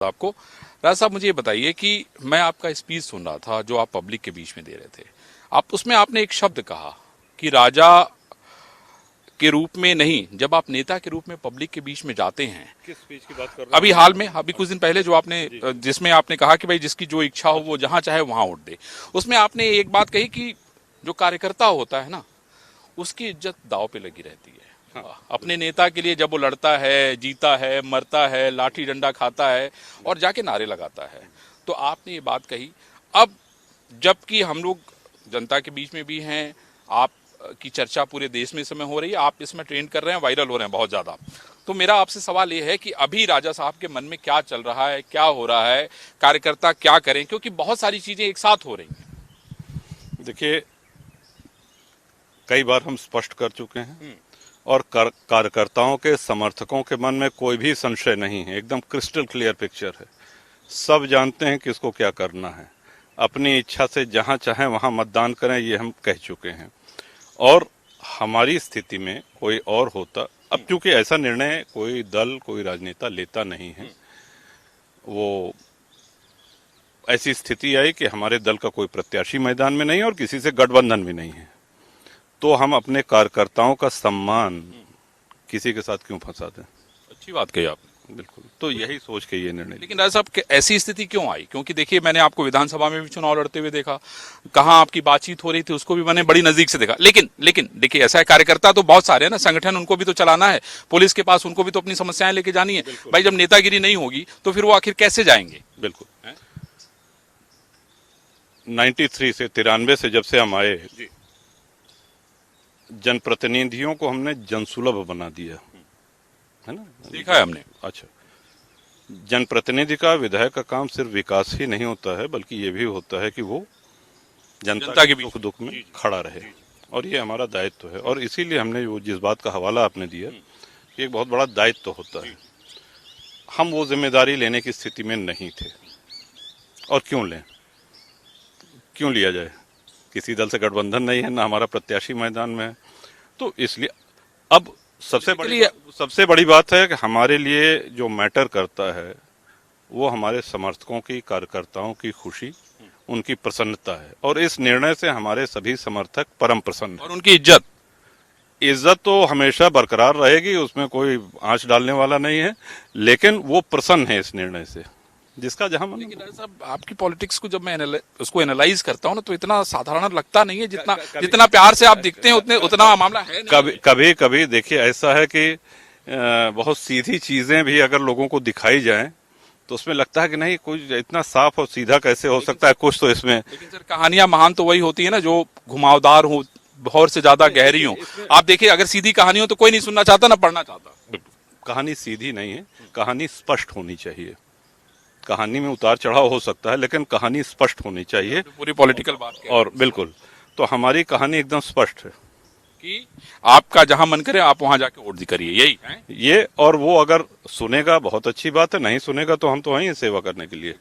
आपको राज साहब, मुझे ये बताइए कि मैं आपका स्पीच सुन रहा था जो आप पब्लिक के बीच में दे रहे थे। आप उसमें आपने एक शब्द कहा कि राजा के रूप में नहीं, जब आप नेता के रूप में पब्लिक के बीच में जाते हैं। किस स्पीच की बात कर रहे अभी हैं? हाल में, अभी कुछ दिन पहले जो आपने, जिसमें आपने कहा कि भाई जिसकी जो इच्छा हो वो जहां चाहे वहां वोट दे। उसमें आपने एक बात कही कि जो कार्यकर्ता होता है ना, उसकी इज्जत दांव पे लगी रहती है। अपने नेता के लिए जब वो लड़ता है, जीता है, मरता है, लाठी डंडा खाता है और जाके नारे लगाता है। तो आपने ये बात कही। अब जबकि हम लोग जनता के बीच में भी हैं, आप की चर्चा पूरे देश में इस समय हो रही है, आप इसमें ट्रेंड कर रहे हैं, वायरल हो रहे हैं बहुत ज्यादा। तो मेरा आपसे सवाल ये है कि अभी राजा साहब के मन में क्या चल रहा है, क्या हो रहा है, कार्यकर्ता क्या करें, क्योंकि बहुत सारी चीजें एक साथ हो रही हैं। देखिए, कई बार हम स्पष्ट कर चुके हैं और कार्यकर्ताओं के समर्थकों के मन में कोई भी संशय नहीं है। एकदम क्रिस्टल क्लियर पिक्चर है। सब जानते हैं किसको क्या करना है। अपनी इच्छा से जहां चाहें वहां मतदान करें, ये हम कह चुके हैं। और हमारी स्थिति में कोई और होता, अब क्योंकि ऐसा निर्णय कोई दल, कोई राजनेता लेता नहीं है, वो ऐसी स्थिति आई कि हमारे दल का कोई प्रत्याशी मैदान में नहीं और किसी से गठबंधन भी नहीं है, तो हम अपने कार्यकर्ताओं का सम्मान किसी के साथ क्यों फंसा दें? अच्छी बात कही आपने। बिल्कुल, तो यही सोच के ये निर्णय। लेकिन राजा साहब, ऐसी स्थिति क्यों आई? क्योंकि देखिए, मैंने आपको विधानसभा में भी चुनाव लड़ते हुए देखा, कहाँ आपकी बातचीत हो रही थी उसको भी मैंने बड़ी नजदीक से देखा। लेकिन देखिए, ऐसा है, कार्यकर्ता तो बहुत सारे हैं ना, संगठन उनको भी तो चलाना है, पुलिस के पास उनको भी तो अपनी समस्याएं लेके जानी है भाई। जब नेतागिरी नहीं होगी तो फिर वो आखिर कैसे जाएंगे? बिल्कुल। 93 से 93 से जब से हम आए, जनप्रतिनिधियों को हमने जनसुलभ बना दिया है ना, देखा है हमने। अच्छा, जनप्रतिनिधि का, विधायक का काम सिर्फ विकास ही नहीं होता है, बल्कि ये भी होता है कि वो जनता के सुख दुख में खड़ा रहे, और ये हमारा दायित्व है। और इसीलिए हमने वो जिस बात का हवाला आपने दिया कि एक बहुत बड़ा दायित्व होता है, हम वो जिम्मेदारी लेने की स्थिति में नहीं थे। और क्यों लें, क्यों लिया जाए? किसी दल से गठबंधन नहीं है, ना हमारा प्रत्याशी मैदान में है, तो इसलिए अब सबसे बड़ी बात है कि हमारे लिए जो मैटर करता है वो हमारे समर्थकों की, कार्यकर्ताओं की खुशी, उनकी प्रसन्नता है। और इस निर्णय से हमारे सभी समर्थक परम प्रसन्न हैं। और उनकी इज्जत तो हमेशा बरकरार रहेगी, उसमें कोई आंच डालने वाला नहीं है, लेकिन वो प्रसन्न है इस निर्णय से, जिसका जहां मन। लेकिन साहब, आपकी पॉलिटिक्स को जब मैं उसको एनालाइज करता हूँ ना, तो इतना साधारण लगता नहीं है। जितना प्यार से आप दिखते हैं उतना मामला है नहीं। कभी देखिए, ऐसा है कि बहुत सीधी चीजें भी अगर लोगों को दिखाई जाएं तो उसमें लगता है कि नहीं, कुछ इतना साफ और सीधा कैसे हो सकता है, कुछ तो इसमें। लेकिन सर, कहानियां महान तो वही होती है ना जो घुमावदार हो, बहुत से ज्यादा गहरी हो। आप देखिए, अगर सीधी कहानी हो तो कोई नहीं सुनना चाहता, ना पढ़ना चाहता। कहानी सीधी नहीं है, कहानी स्पष्ट होनी चाहिए। कहानी में उतार चढ़ाव हो सकता है, लेकिन कहानी स्पष्ट होनी चाहिए। पूरी पॉलिटिकल बात और बिल्कुल, तो हमारी कहानी एकदम स्पष्ट है कि आपका जहां मन करे आप वहां जाके वोट करिए, यही है ये। और वो अगर सुनेगा बहुत अच्छी बात है, नहीं सुनेगा तो हम तो वहीं सेवा करने के लिए।